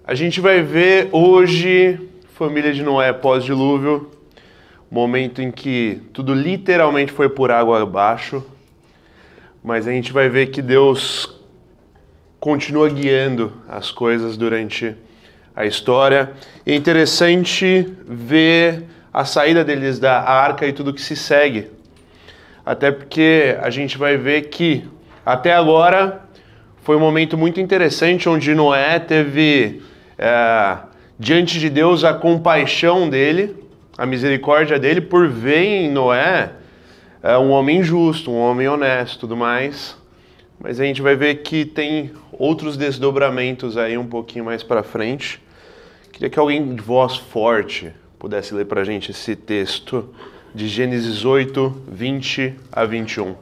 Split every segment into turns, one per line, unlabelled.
A gente vai ver hoje, família de Noé pós-dilúvio, momento em que tudo literalmente foi por água abaixo, mas a gente vai ver que Deus continua guiando as coisas durante a história. É interessante ver a saída deles da arca e tudo que se segue, até porque a gente vai ver que até agora foi um momento muito interessante onde Noé teve diante de Deus a compaixão dele, a misericórdia dele por ver em Noé um homem justo, um homem honesto e tudo mais. Mas a gente vai ver que tem outros desdobramentos aí um pouquinho mais para frente. Queria que alguém de voz forte pudesse ler para a gente esse texto de Gênesis 8, 20 a 21.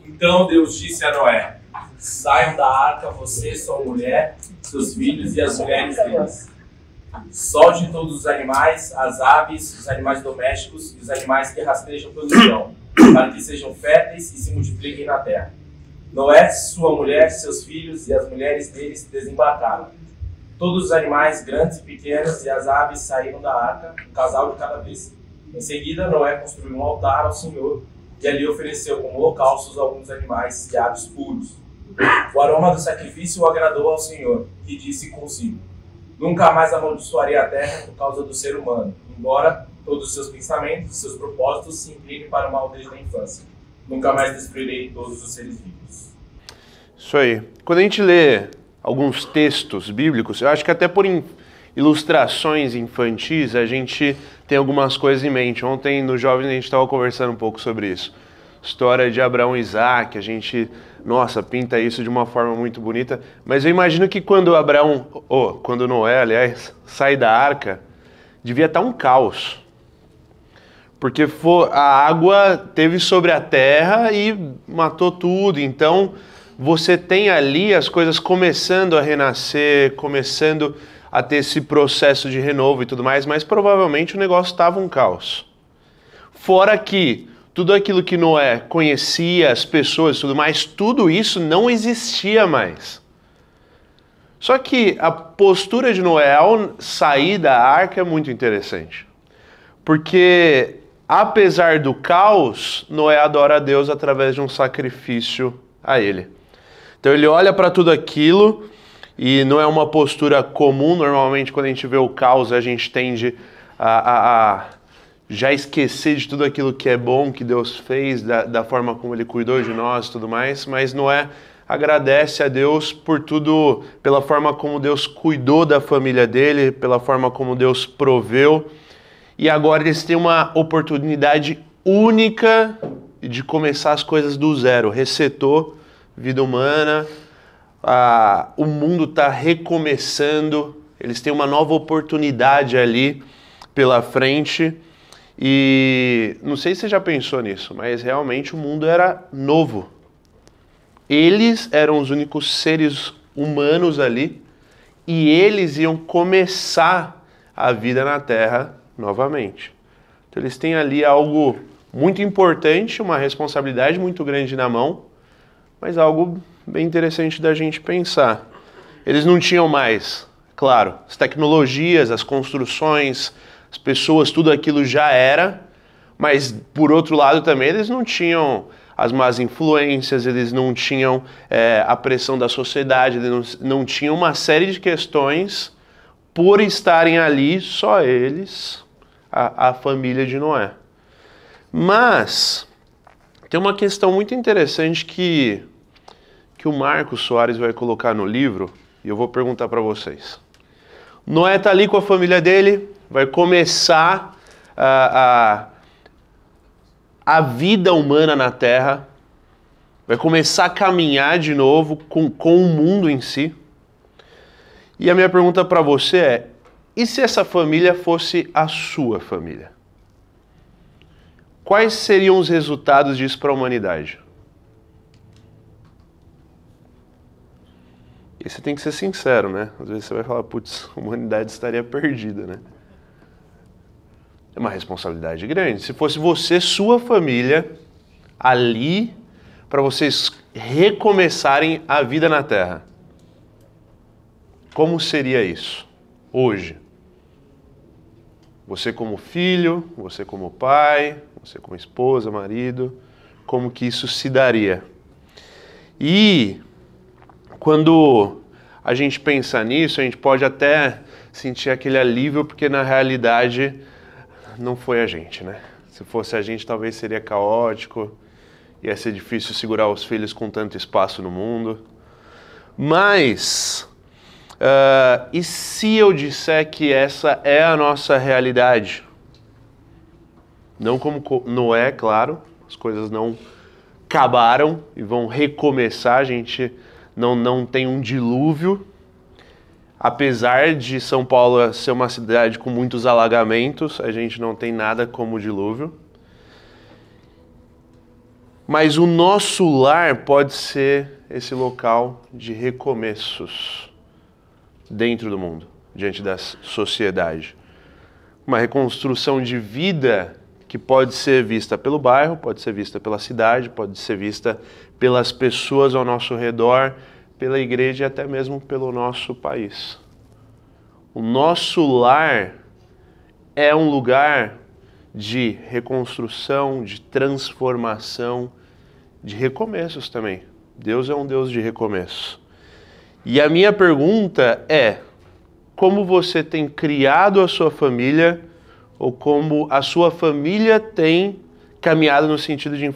Então Deus disse a Noé: saiam da arca você, sua mulher, seus filhos e as mulheres deles. Solte todos os animais, as aves, os animais domésticos e os animais que rastejam pelo chão, para que sejam férteis e se multipliquem na terra. Noé, sua mulher, seus filhos e as mulheres deles desembarcaram. Todos os animais, grandes e pequenos, e as aves saíram da arca, um casal de cada vez. Em seguida, Noé construiu um altar ao Senhor e ali ofereceu como holocaustos alguns animais e aves puros. O aroma do sacrifício o agradou ao Senhor, que disse consigo: nunca mais amaldiçoarei a terra por causa do ser humano, embora todos os seus pensamentos e seus propósitos se inclinem para o mal desde a infância. Nunca mais destruirei todos os seres vivos.
Isso aí. Quando a gente lê alguns textos bíblicos, eu acho que até por ilustrações infantis a gente tem algumas coisas em mente. Ontem no Jovens a gente estava conversando um pouco sobre isso. História de Abraão e Isaac, a gente, nossa, pinta isso de uma forma muito bonita. Mas eu imagino que quando quando Noé, aliás, sai da arca, devia estar um caos. Porque a água teve sobre a terra e matou tudo. Então você tem ali as coisas começando a renascer, começando a ter esse processo de renovo e tudo mais, mas provavelmente o negócio estava um caos. Fora que tudo aquilo que Noé conhecia, as pessoas e tudo mais, tudo isso não existia mais. Só que a postura de Noé ao sair da arca é muito interessante. Porque apesar do caos, Noé adora a Deus através de um sacrifício a ele. Então ele olha para tudo aquilo e não é uma postura comum. Normalmente quando a gente vê o caos a gente tende a já esquecer de tudo aquilo que é bom que Deus fez, da forma como Ele cuidou de nós e tudo mais. Mas Noé agradece a Deus por tudo, pela forma como Deus cuidou da família dele, pela forma como Deus proveu. E agora eles têm uma oportunidade única de começar as coisas do zero. Resetou vida humana, o mundo está recomeçando, eles têm uma nova oportunidade ali pela frente. E não sei se você já pensou nisso, mas realmente o mundo era novo. Eles eram os únicos seres humanos ali e eles iam começar a vida na Terra novamente. Então eles têm ali algo muito importante, uma responsabilidade muito grande na mão, mas algo bem interessante da gente pensar. Eles não tinham mais, claro, as tecnologias, as construções, as pessoas, tudo aquilo já era, mas por outro lado também eles não tinham as más influências, eles não tinham a pressão da sociedade, eles não tinham uma série de questões por estarem ali, só eles, a família de Noé. Mas tem uma questão muito interessante que o Marcos Soares vai colocar no livro, e eu vou perguntar para vocês. Noé está ali com a família dele, vai começar a vida humana na Terra, vai começar a caminhar de novo com o mundo em si. E a minha pergunta para você é: e se essa família fosse a sua família? Quais seriam os resultados disso para a humanidade? E você tem que ser sincero, né? Às vezes você vai falar, putz, a humanidade estaria perdida, né? É uma responsabilidade grande. Se fosse você, sua família, ali, para vocês recomeçarem a vida na Terra, como seria isso? hoje? Você como filho, você como pai, você como esposa, marido, como que isso se daria? E quando a gente pensa nisso, a gente pode até sentir aquele alívio, porque na realidade não foi a gente, né? Se fosse a gente, talvez seria caótico, ia ser difícil segurar os filhos com tanto espaço no mundo. Mas, e se eu disser que essa é a nossa realidade? Não como Noé, claro, as coisas não acabaram e vão recomeçar, a gente não tem um dilúvio, apesar de São Paulo ser uma cidade com muitos alagamentos, a gente não tem nada como dilúvio. Mas o nosso lar pode ser esse local de recomeços dentro do mundo, diante da sociedade. Uma reconstrução de vida que pode ser vista pelo bairro, pode ser vista pela cidade, pode ser vista pelas pessoas ao nosso redor, pela igreja e até mesmo pelo nosso país. O nosso lar é um lugar de reconstrução, de transformação, de recomeços também. Deus é um Deus de recomeço. E a minha pergunta é: como você tem criado a sua família, ou como a sua família tem caminhado no sentido de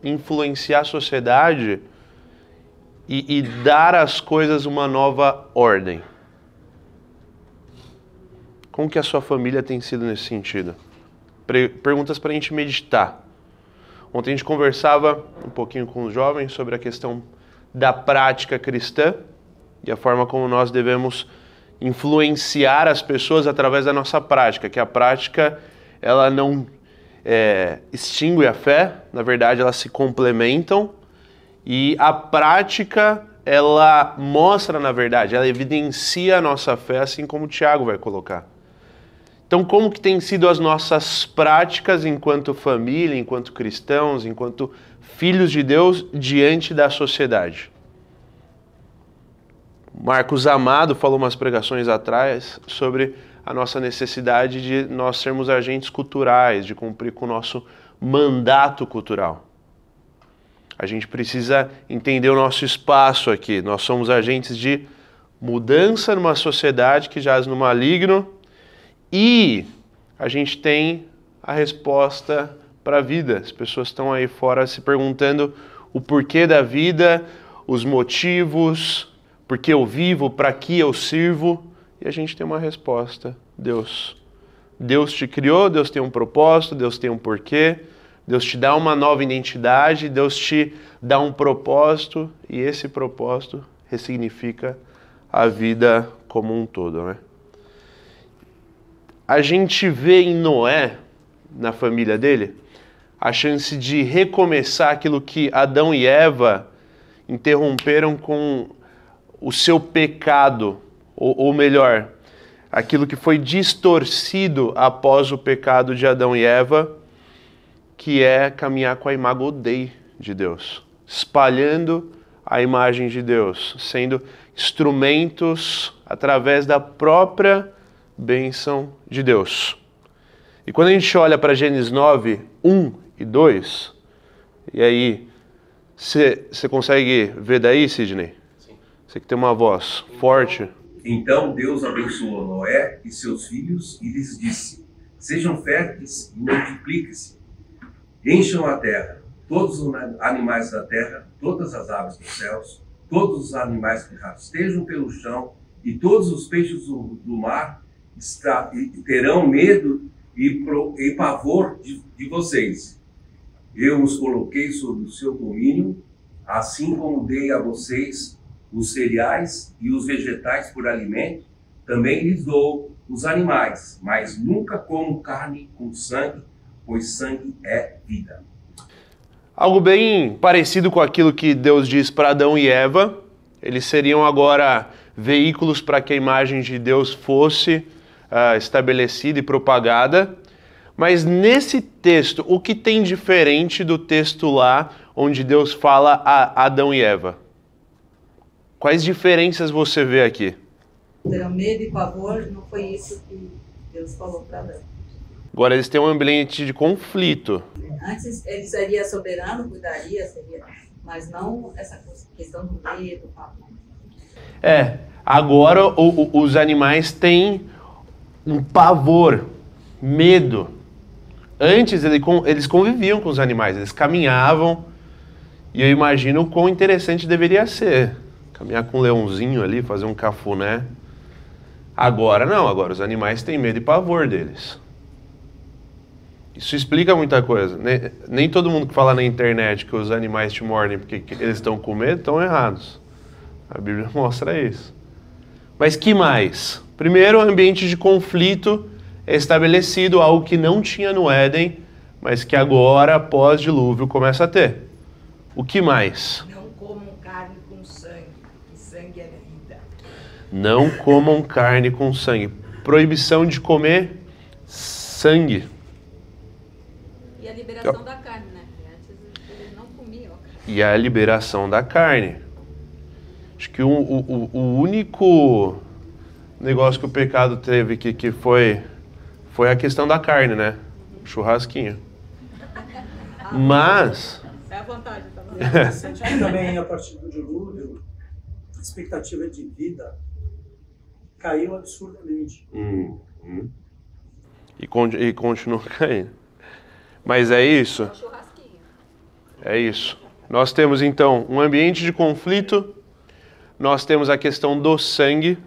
influenciar a sociedade e dar às coisas uma nova ordem? Como que a sua família tem sido nesse sentido? Perguntas para a gente meditar. Ontem a gente conversava um pouquinho com os jovens sobre a questão da prática cristã e a forma como nós devemos influenciar as pessoas através da nossa prática, que a prática ela não extingue a fé, na verdade elas se complementam, e a prática ela mostra, na verdade, ela evidencia a nossa fé, assim como o Tiago vai colocar. Então, como que tem sido as nossas práticas enquanto família, enquanto cristãos, enquanto filhos de Deus diante da sociedade? Marcos Amado falou umas pregações atrás sobre a nossa necessidade de nós sermos agentes culturais, de cumprir com o nosso mandato cultural. A gente precisa entender o nosso espaço aqui. Nós somos agentes de mudança numa sociedade que jaz no maligno, e a gente tem a resposta para a vida. As pessoas estão aí fora se perguntando o porquê da vida, os motivos, por que eu vivo, para que eu sirvo, e a gente tem uma resposta: Deus. Deus te criou, Deus tem um propósito, Deus tem um porquê, Deus te dá uma nova identidade, Deus te dá um propósito, e esse propósito ressignifica a vida como um todo, né? A gente vê em Noé, na família dele, a chance de recomeçar aquilo que Adão e Eva interromperam com o seu pecado, ou melhor, aquilo que foi distorcido após o pecado de Adão e Eva, que é caminhar com a imago Dei de Deus, espalhando a imagem de Deus, sendo instrumentos através da própria bênção de Deus. E quando a gente olha para Gênesis 9, 1 e 2, e aí, você consegue ver daí, Sidney? Sim. Você que tem uma voz forte.
Então Deus abençoou Noé e seus filhos e lhes disse: sejam férteis e multipliquem-se, encham a terra, todos os animais da terra, todas as aves dos céus, todos os animais que rastejam pelo chão e todos os peixes do mar terão medo e pavor de vocês. Eu os coloquei sob o seu domínio, assim como dei a vocês os cereais e os vegetais por alimento, também lhes dou os animais, mas nunca como carne com sangue, pois sangue é vida.
Algo bem parecido com aquilo que Deus diz para Adão e Eva. Eles seriam agora veículos para que a imagem de Deus fosse estabelecida e propagada. Mas nesse texto, o que tem diferente do texto lá onde Deus fala a Adão e Eva? Quais diferenças você vê aqui?
Terão medo e pavor, não foi isso que Deus falou para Adão.
Agora eles têm um ambiente de conflito.
Antes ele seria soberano, cuidaria, seria, mas não essa questão do medo, pavor.
Agora os animais têm um pavor, medo. Antes eles conviviam com os animais, eles caminhavam, e eu imagino o quão interessante deveria ser. Caminhar com um leãozinho ali, fazer um cafuné. Agora não, agora os animais têm medo e pavor deles. Isso explica muita coisa. Nem todo mundo que fala na internet que os animais te mordem porque eles estão com medo estão errados. A Bíblia mostra isso. Mas que mais? Primeiro, o ambiente de conflito é estabelecido, algo que não tinha no Éden, mas que agora, pós-dilúvio, começa a ter. O que mais?
Não comam carne com sangue, que sangue é vida.
Não comam carne com sangue. Proibição de comer sangue.
E a liberação da carne, né? Antes eles não comiam a carne.
E a liberação da carne. Acho que o único negócio que o pecado teve que foi a questão da carne, né? Churrasquinho. Mas...
É à vontade, tá bom?
É interessante que também, a partir do dilúvio, a expectativa de vida caiu absurdamente.
E continua caindo. Mas é isso?
É o churrasquinho.
É isso. Nós temos, então, um ambiente de conflito, nós temos a questão do sangue,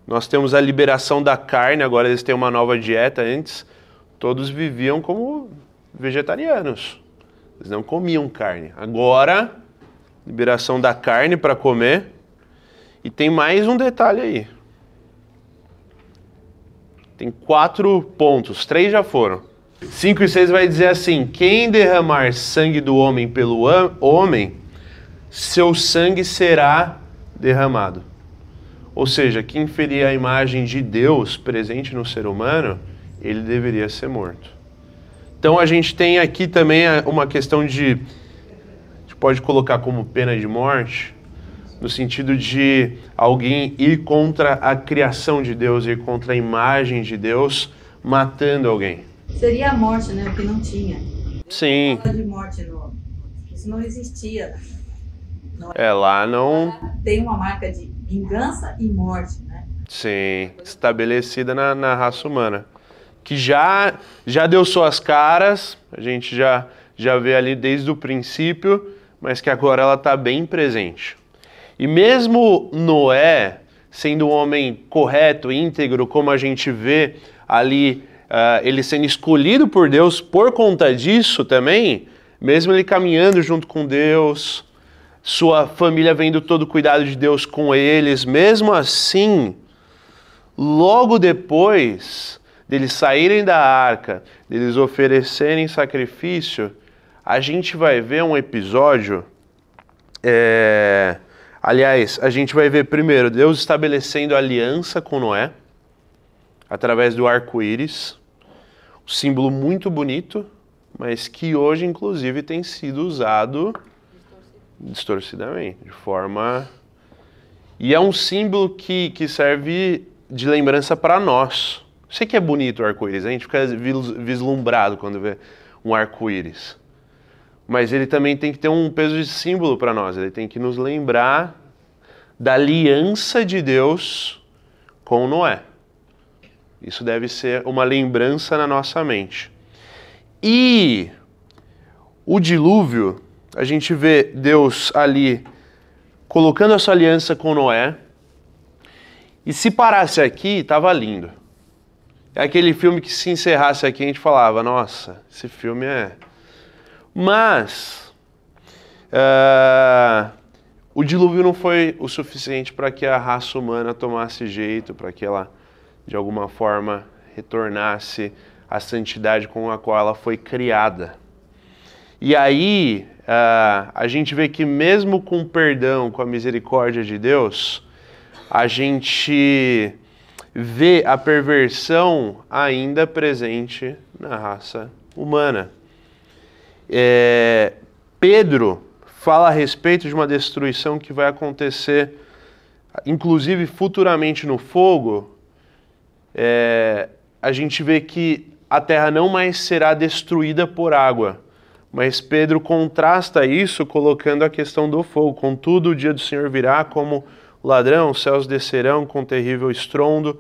nós temos a liberação da carne, agora eles têm uma nova dieta. Antes, todos viviam como vegetarianos. Eles não comiam carne. Agora, liberação da carne para comer. E tem mais um detalhe aí. Tem 4 pontos, 3 já foram. 5 e 6 vai dizer assim: quem derramar sangue do homem pelo homem, seu sangue será derramado. Ou seja, quem ferir a imagem de Deus presente no ser humano, ele deveria ser morto. Então a gente tem aqui também uma questão a gente pode colocar como pena de morte, no sentido de alguém ir contra a criação de Deus, ir contra a imagem de Deus, matando alguém.
Seria a morte, né? O que não tinha.
Sim.
Fala de morte, isso não existia.
Lá não...
Tem uma marca de vingança e morte, né?
Sim, estabelecida na raça humana. Que já deu suas caras, a gente já vê ali desde o princípio, mas que agora ela está bem presente. E mesmo Noé, sendo um homem correto, íntegro, como a gente vê ali, ele sendo escolhido por Deus por conta disso também, mesmo ele caminhando junto com Deus, sua família vendo todo o cuidado de Deus com eles, mesmo assim, logo depois deles saírem da arca, deles oferecerem sacrifício, a gente vai ver um episódio, aliás, a gente vai ver primeiro Deus estabelecendo aliança com Noé, através do arco-íris, um símbolo muito bonito, mas que hoje, inclusive, tem sido usado distorcidamente, de forma... E é um símbolo que serve de lembrança para nós. Sei que é bonito o arco-íris, a gente fica vislumbrado quando vê um arco-íris. Mas ele também tem que ter um peso de símbolo para nós, ele tem que nos lembrar da aliança de Deus com Noé. Isso deve ser uma lembrança na nossa mente. E o dilúvio, a gente vê Deus ali colocando a sua aliança com Noé. E se parasse aqui, estava lindo. É aquele filme que se encerrasse aqui, a gente falava, nossa, esse filme é... Mas o dilúvio não foi o suficiente para que a raça humana tomasse jeito, para que ela, de alguma forma, retornasse à santidade com a qual ela foi criada. E aí, a gente vê que mesmo com o perdão, com a misericórdia de Deus, a gente vê a perversão ainda presente na raça humana. Pedro fala a respeito de uma destruição que vai acontecer inclusive futuramente no fogo, a gente vê que a terra não mais será destruída por água. Mas Pedro contrasta isso colocando a questão do fogo. Contudo, o dia do Senhor virá como ladrão, os céus descerão com terrível estrondo,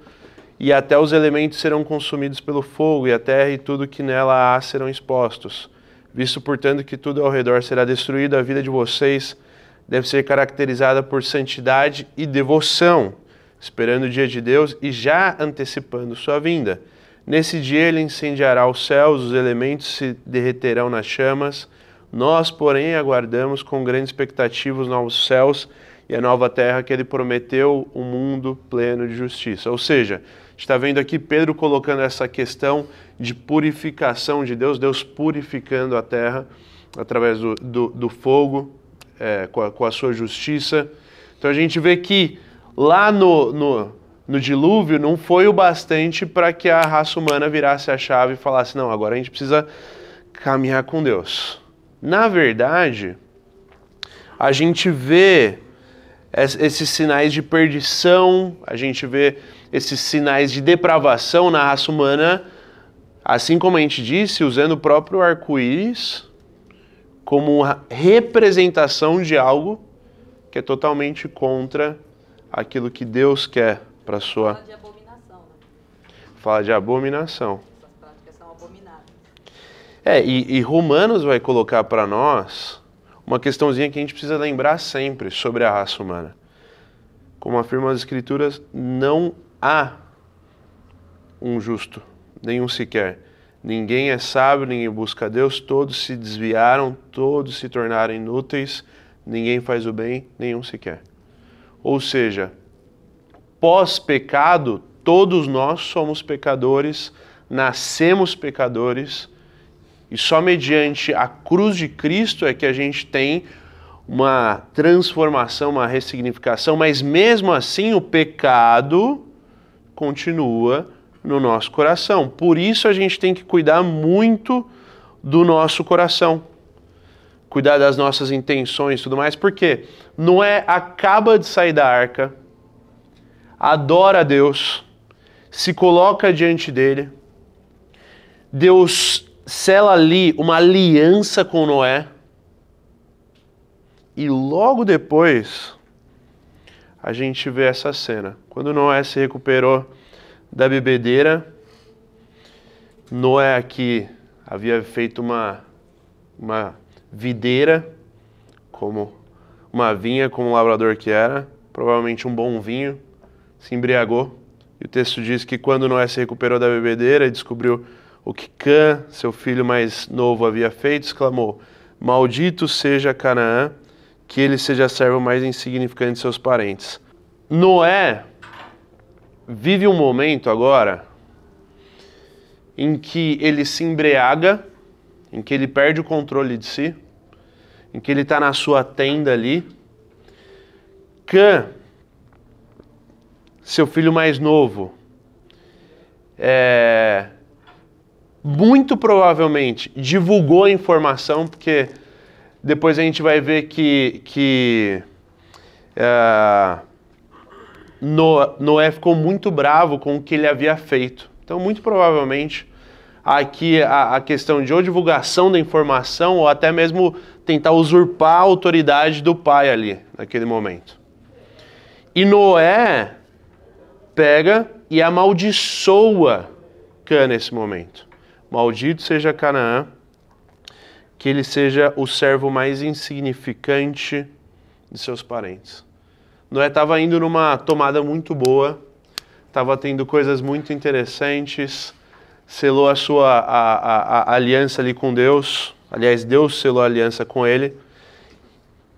e até os elementos serão consumidos pelo fogo, e a terra e tudo que nela há serão expostos. Visto, portanto, que tudo ao redor será destruído, a vida de vocês deve ser caracterizada por santidade e devoção, esperando o dia de Deus e já antecipando sua vinda. Nesse dia ele incendiará os céus, os elementos se derreterão nas chamas. Nós, porém, aguardamos com grande expectativa os novos céus e a nova terra que ele prometeu, um mundo pleno de justiça. Ou seja, a gente está vendo aqui Pedro colocando essa questão de purificação de Deus, Deus purificando a terra através do fogo, com a sua justiça. Então a gente vê que lá no dilúvio não foi o bastante para que a raça humana virasse a chave e falasse, não, agora a gente precisa caminhar com Deus. Na verdade, a gente vê esses sinais de perdição, a gente vê esses sinais de depravação na raça humana, assim como a gente disse, usando o próprio arco-íris como uma representação de algo que é totalmente contra aquilo que Deus quer para a sua...
Fala de abominação, né?
Fala de abominação.
Essas práticas são abomináveis.
E Romanos vai colocar para nós uma questãozinha que a gente precisa lembrar sempre sobre a raça humana. Como afirmam as Escrituras, não há um justo, nenhum sequer. Ninguém é sábio, ninguém busca Deus, todos se desviaram, todos se tornaram inúteis, ninguém faz o bem, nenhum sequer. Ou seja, pós-pecado, todos nós somos pecadores, nascemos pecadores, e só mediante a cruz de Cristo é que a gente tem uma transformação, uma ressignificação, mas mesmo assim o pecado continua no nosso coração. Por isso a gente tem que cuidar muito do nosso coração, cuidar das nossas intenções e tudo mais, porque Noé acaba de sair da arca, adora a Deus, se coloca diante dele, Deus sela ali uma aliança com Noé, e logo depois a gente vê essa cena. Quando Noé se recuperou da bebedeira, Noé aqui havia feito uma videira, como uma vinha, como um lavrador que era, provavelmente um bom vinho, se embriagou. E o texto diz que quando Noé se recuperou da bebedeira e descobriu o que Cã, seu filho mais novo, havia feito, exclamou: maldito seja Canaã, que ele seja servo mais insignificante de seus parentes. Noé vive um momento agora em que ele se embriaga, em que ele perde o controle de si, em que ele está na sua tenda ali. Cã, seu filho mais novo, muito provavelmente divulgou a informação, porque depois a gente vai ver que Noé ficou muito bravo com o que ele havia feito. Então, muito provavelmente, aqui a questão de ou divulgação da informação ou até mesmo tentar usurpar a autoridade do pai ali, naquele momento. E Noé pega e amaldiçoa Cã nesse momento. Maldito seja Canaã, que ele seja o servo mais insignificante de seus parentes. Noé estava indo numa tomada muito boa, estava tendo coisas muito interessantes, selou a sua a aliança ali com Deus, aliás, Deus selou a aliança com ele,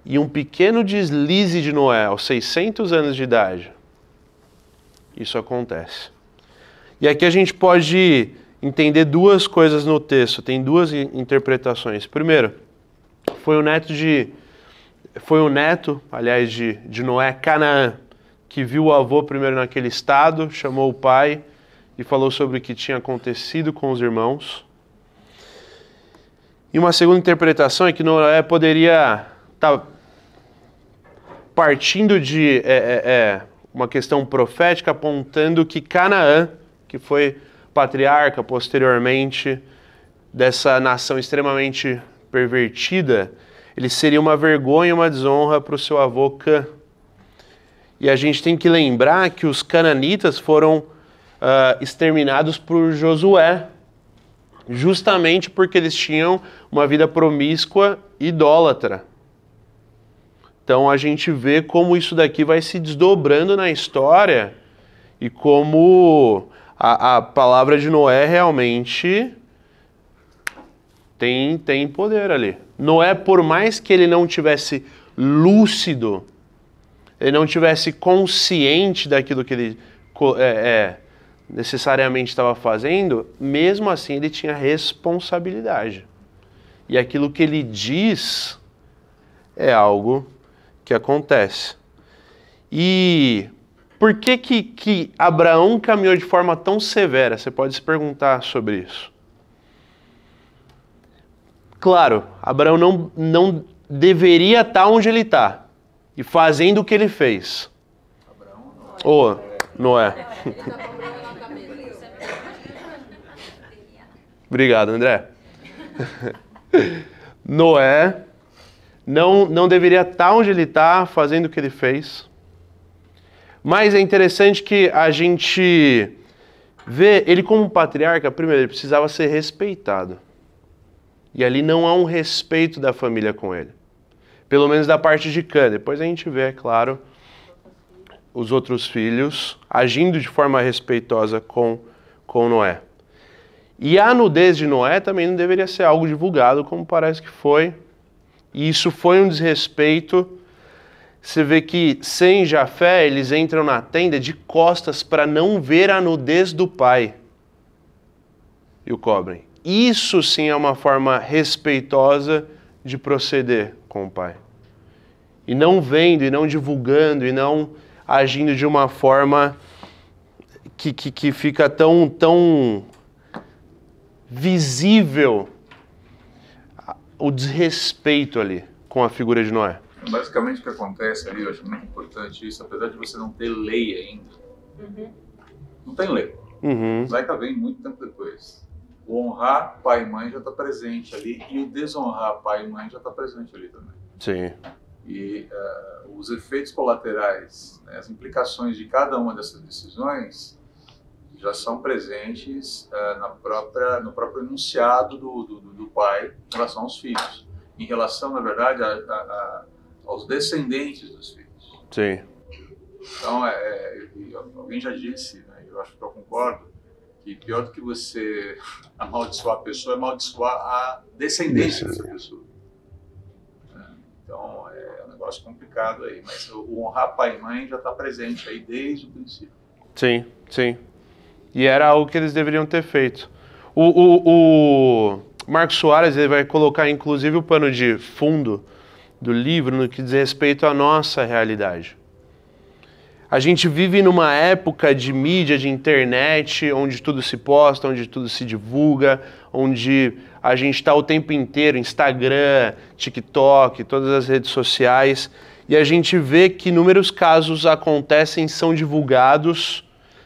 e um pequeno deslize de Noé, aos 600 anos de idade, isso acontece. E aqui a gente pode entender duas coisas no texto, tem duas interpretações. Primeiro, foi o neto, aliás, de Noé, Canaã, que viu o avô primeiro naquele estado, chamou o pai e falou sobre o que tinha acontecido com os irmãos. E uma segunda interpretação é que Noé poderia estar partindo de uma questão profética apontando que Canaã, que foi patriarca posteriormente dessa nação extremamente pervertida, ele seria uma vergonha e uma desonra para o seu avô Cã. E a gente tem que lembrar que os cananitas foram exterminados por Josué, justamente porque eles tinham uma vida promíscua e idólatra. Então a gente vê como isso daqui vai se desdobrando na história e como a palavra de Noé realmente tem poder ali. Noé, por mais que ele não tivesse lúcido, ele não tivesse consciente daquilo que ele necessariamente estava fazendo, mesmo assim ele tinha responsabilidade. E aquilo que ele diz é algo que acontece. E por que Abraão caminhou de forma tão severa? Você pode se perguntar sobre isso. Claro, Abraão não deveria estar onde ele está e fazendo o que ele fez. Ou Noé. Obrigado, André. Noé não deveria estar onde ele está, fazendo o que ele fez. Mas é interessante que a gente vê ele como patriarca. Primeiro, ele precisava ser respeitado. E ali não há um respeito da família com ele. Pelo menos da parte de Cã. Depois a gente vê, é claro, os outros filhos agindo de forma respeitosa com Noé. E a nudez de Noé também não deveria ser algo divulgado, como parece que foi. E isso foi um desrespeito. Você vê que Sem e Jafé, eles entram na tenda de costas para não ver a nudez do pai. E o cobrem. Isso sim é uma forma respeitosa de proceder com o pai. E não vendo, e não divulgando, e não agindo de uma forma que fica tão visível o desrespeito ali com a figura de Noé.
Basicamente o que acontece ali, eu acho muito importante isso, apesar de você não ter lei ainda. Não tem lei. Vai que vem muito tempo depois. O honrar pai e mãe já está presente ali e o desonrar pai e mãe já está presente ali também.
Sim.
E os efeitos colaterais, né, as implicações de cada uma dessas decisões já são presentes no próprio enunciado do pai em relação aos filhos. Em relação, na verdade, aos descendentes dos filhos.
Sim.
Então, alguém já disse, né, eu acho que eu concordo, que pior do que você amaldiçoar a pessoa é amaldiçoar a descendência dessa pessoa. Então, é um negócio complicado aí, mas o honrar pai e mãe já está presente aí desde o princípio.
Sim, sim. E era algo que eles deveriam ter feito. O Marcos Soares ele vai colocar, inclusive, o pano de fundo do livro no que diz respeito à nossa realidade. A gente vive numa época de mídia, de internet, onde tudo se posta, onde tudo se divulga, onde a gente está o tempo inteiro, Instagram, TikTok, todas as redes sociais, e a gente vê que inúmeros casos acontecem, são divulgados,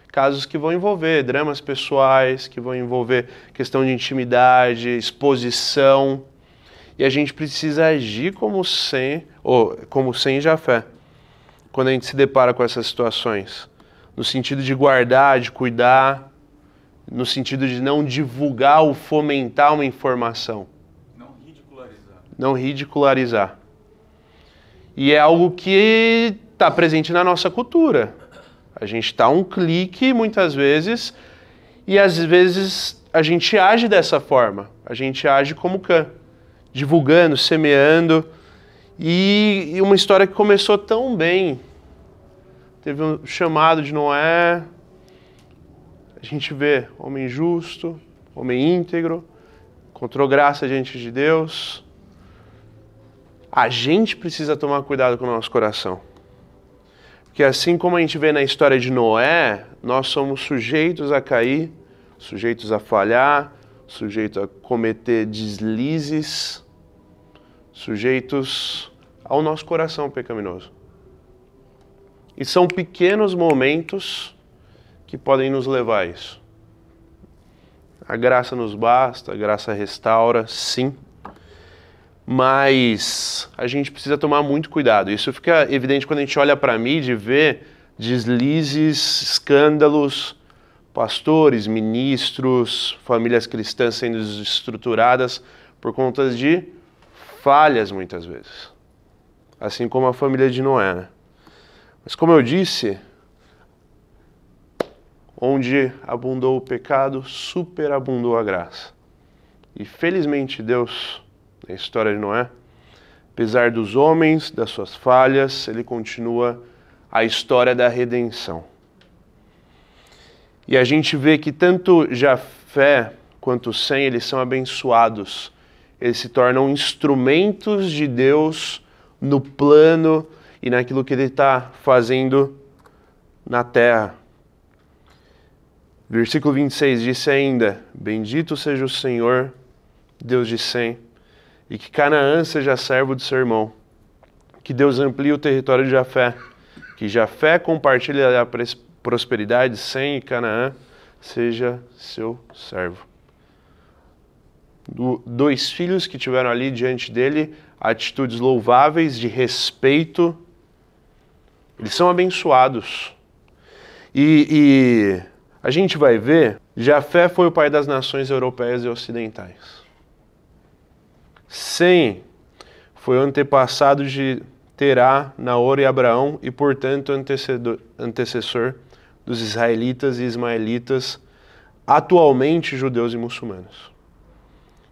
casos que vão envolver dramas pessoais, que vão envolver questão de intimidade, exposição, e a gente precisa agir como Sem e Jafé, quando a gente se depara com essas situações, no sentido de guardar, de cuidar, no sentido de não divulgar ou fomentar uma informação. Não ridicularizar. E é algo que está presente na nossa cultura. A gente está a um clique, muitas vezes, e às vezes a gente age dessa forma. A gente age como Cã, divulgando, semeando. E uma história que começou tão bem. Teve um chamado de Noé. A gente vê homem justo, homem íntegro, encontrou graça diante de Deus. A gente precisa tomar cuidado com o nosso coração. Porque assim como a gente vê na história de Noé, nós somos sujeitos a cair, sujeitos a falhar, sujeitos a cometer deslizes, sujeitos ao nosso coração pecaminoso. E são pequenos momentos que podem nos levar a isso. A graça nos basta, a graça restaura, sim. Mas a gente precisa tomar muito cuidado. Isso fica evidente quando a gente olha para a mídia e vê deslizes, escândalos, pastores, ministros, famílias cristãs sendo desestruturadas por conta de falhas muitas vezes. Assim como a família de Noé, né? Mas como eu disse, onde abundou o pecado, superabundou a graça. E felizmente Deus, na história de Noé, apesar dos homens, das suas falhas, ele continua a história da redenção. E a gente vê que tanto Jafé quanto Sem, eles são abençoados. Eles se tornam instrumentos de Deus no plano e naquilo que ele está fazendo na terra. Versículo 26 disse ainda: Bendito seja o Senhor, Deus de Sem, e que Canaã seja servo de seu irmão. Que Deus amplie o território de Jafé, que Jafé compartilhe a prosperidade, Sem e Canaã seja seu servo. Dois filhos que tiveram ali diante dele atitudes louváveis, de respeito, eles são abençoados. E a gente vai ver, Jafé foi o pai das nações europeias e ocidentais. Sem foi o antepassado de Terá, Naor e Abraão e, portanto, antecessor dos israelitas e ismaelitas, atualmente judeus e muçulmanos.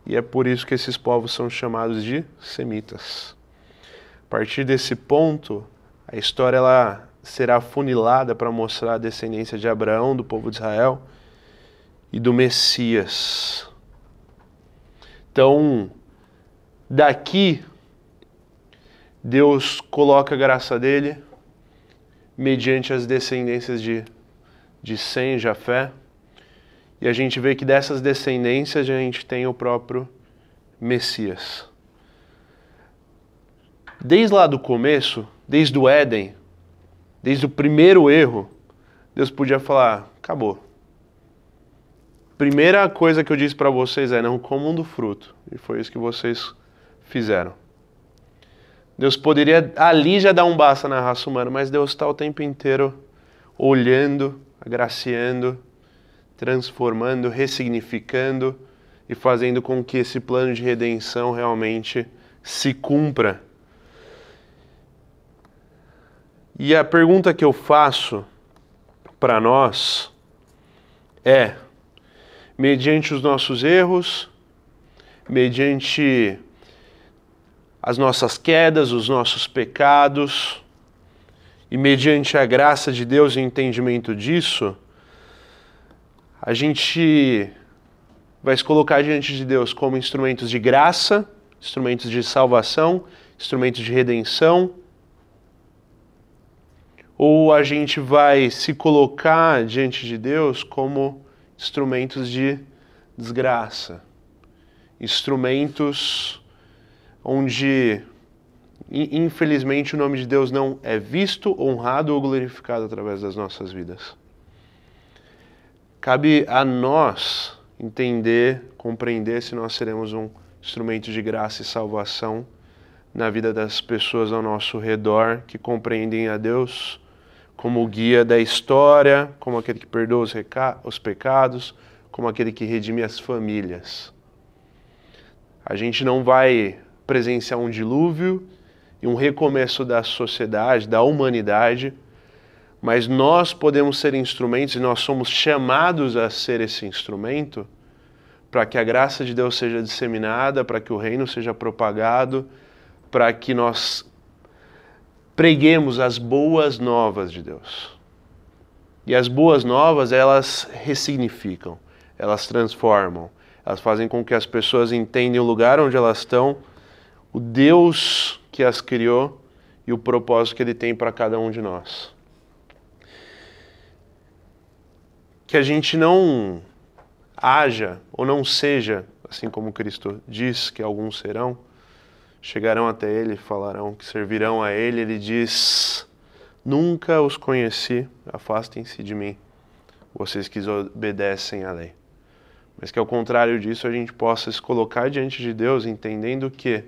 E é por isso que esses povos são chamados de semitas. A partir desse ponto, a história ela será afunilada para mostrar a descendência de Abraão, do povo de Israel, e do Messias. Então, daqui, Deus coloca a graça dele mediante as descendências de Sem, Jafé, e a gente vê que dessas descendências a gente tem o próprio Messias. Desde lá do começo, desde o Éden, desde o primeiro erro, Deus podia falar: acabou. Primeira coisa que eu disse para vocês é: não comam do fruto. E foi isso que vocês fizeram. Deus poderia ali já dar um basta na raça humana, mas Deus está o tempo inteiro olhando, agraciando, transformando, ressignificando e fazendo com que esse plano de redenção realmente se cumpra. E a pergunta que eu faço para nós é: mediante os nossos erros, mediante as nossas quedas, os nossos pecados, e mediante a graça de Deus e o entendimento disso, a gente vai se colocar diante de Deus como instrumentos de graça, instrumentos de salvação, instrumentos de redenção, ou a gente vai se colocar diante de Deus como instrumentos de desgraça, instrumentos onde, infelizmente, o nome de Deus não é visto, honrado ou glorificado através das nossas vidas. Cabe a nós entender, compreender se nós seremos um instrumento de graça e salvação na vida das pessoas ao nosso redor que compreendem a Deus como o guia da história, como aquele que perdoa os pecados, como aquele que redime as famílias. A gente não vai presenciar um dilúvio e um recomeço da sociedade, da humanidade, mas nós podemos ser instrumentos e nós somos chamados a ser esse instrumento para que a graça de Deus seja disseminada, para que o reino seja propagado, para que nós preguemos as boas novas de Deus. E as boas novas, elas ressignificam, elas transformam, elas fazem com que as pessoas entendam o lugar onde elas estão, o Deus que as criou e o propósito que Ele tem para cada um de nós. Que a gente não haja ou não seja, assim como Cristo diz que alguns serão, chegarão até Ele, falarão que servirão a Ele. Ele diz: Nunca os conheci, afastem-se de mim, vocês que obedecem à lei. Mas que ao contrário disso a gente possa se colocar diante de Deus entendendo que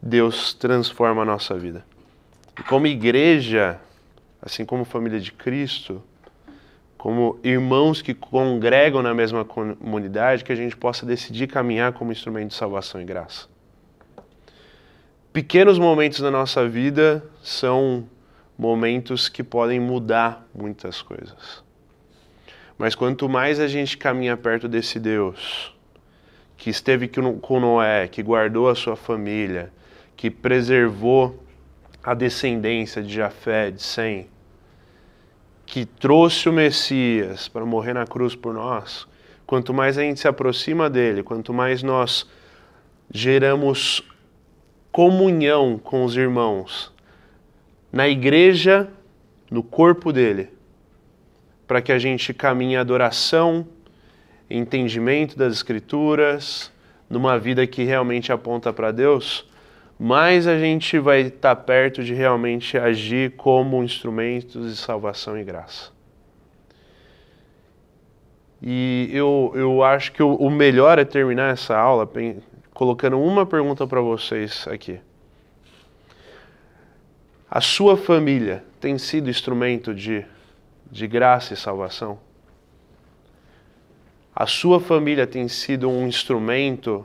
Deus transforma a nossa vida. E como igreja, assim como família de Cristo, como irmãos que congregam na mesma comunidade, que a gente possa decidir caminhar como instrumento de salvação e graça. Pequenos momentos da nossa vida são momentos que podem mudar muitas coisas. Mas quanto mais a gente caminha perto desse Deus, que esteve com Noé, que guardou a sua família, que preservou a descendência de Jafé, de Sem, que trouxe o Messias para morrer na cruz por nós, quanto mais a gente se aproxima dele, quanto mais nós geramos comunhão com os irmãos na igreja, no corpo dele, para que a gente caminhe em adoração, entendimento das Escrituras, numa vida que realmente aponta para Deus, mais a gente vai estar perto de realmente agir como instrumentos de salvação e graça. E eu acho que o melhor é terminar essa aula colocando uma pergunta para vocês aqui. A sua família tem sido instrumento de graça e salvação? A sua família tem sido um instrumento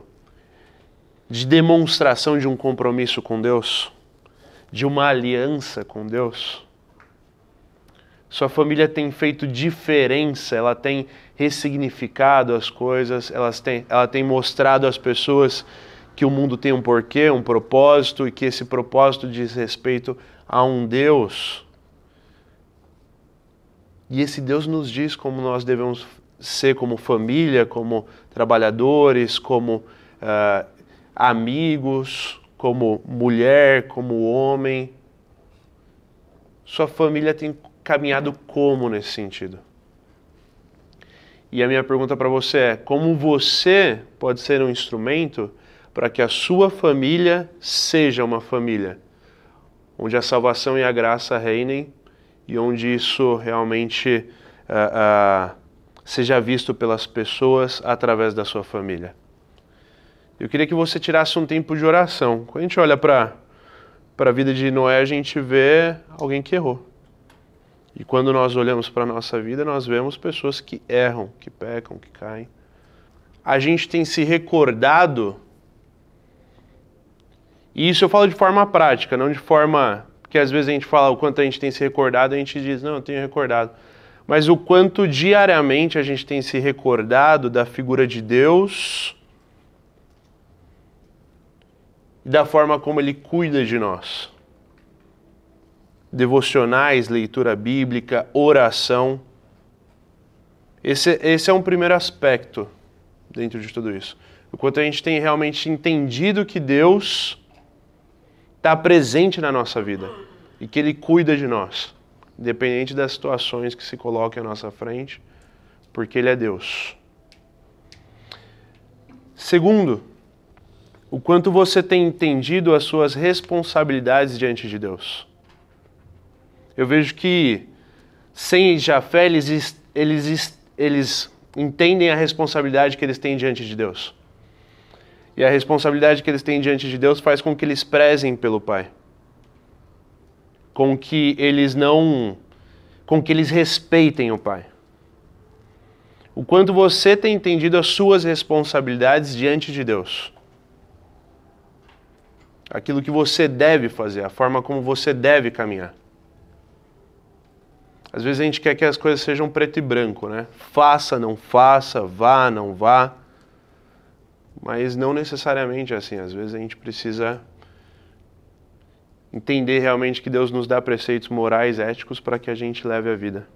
de demonstração de um compromisso com Deus? De uma aliança com Deus? Sua família tem feito diferença, ela tem ressignificado as coisas, ela tem mostrado às pessoas que o mundo tem um porquê, um propósito, e que esse propósito diz respeito a um Deus. E esse Deus nos diz como nós devemos ser como família, como trabalhadores, como amigos, como mulher, como homem. Sua família tem caminhado como nesse sentido? E a minha pergunta para você é: como você pode ser um instrumento para que a sua família seja uma família onde a salvação e a graça reinem e onde isso realmente seja visto pelas pessoas através da sua família? Eu queria que você tirasse um tempo de oração. Quando a gente olha para a vida de Noé, a gente vê alguém que errou. E quando nós olhamos para a nossa vida, nós vemos pessoas que erram, que pecam, que caem. A gente tem se recordado, e isso eu falo de forma prática, não de forma... Porque às vezes a gente fala o quanto a gente tem se recordado, a gente diz, não, eu tenho recordado. Mas o quanto diariamente a gente tem se recordado da figura de Deus e da forma como Ele cuida de nós. Devocionais, leitura bíblica, oração. Esse é um primeiro aspecto dentro de tudo isso. O quanto a gente tem realmente entendido que Deus está presente na nossa vida e que Ele cuida de nós, independente das situações que se colocam à nossa frente, porque Ele é Deus. Segundo, o quanto você tem entendido as suas responsabilidades diante de Deus. Eu vejo que sem Jafé, eles entendem a responsabilidade que eles têm diante de Deus. E a responsabilidade que eles têm diante de Deus faz com que eles prezem pelo Pai. Com que eles respeitem o Pai. O quanto você tem entendido as suas responsabilidades diante de Deus. Aquilo que você deve fazer, a forma como você deve caminhar. Às vezes a gente quer que as coisas sejam preto e branco, né? Faça, não faça, vá, não vá. Mas não necessariamente assim. Às vezes a gente precisa entender realmente que Deus nos dá preceitos morais, éticos, para que a gente leve a vida.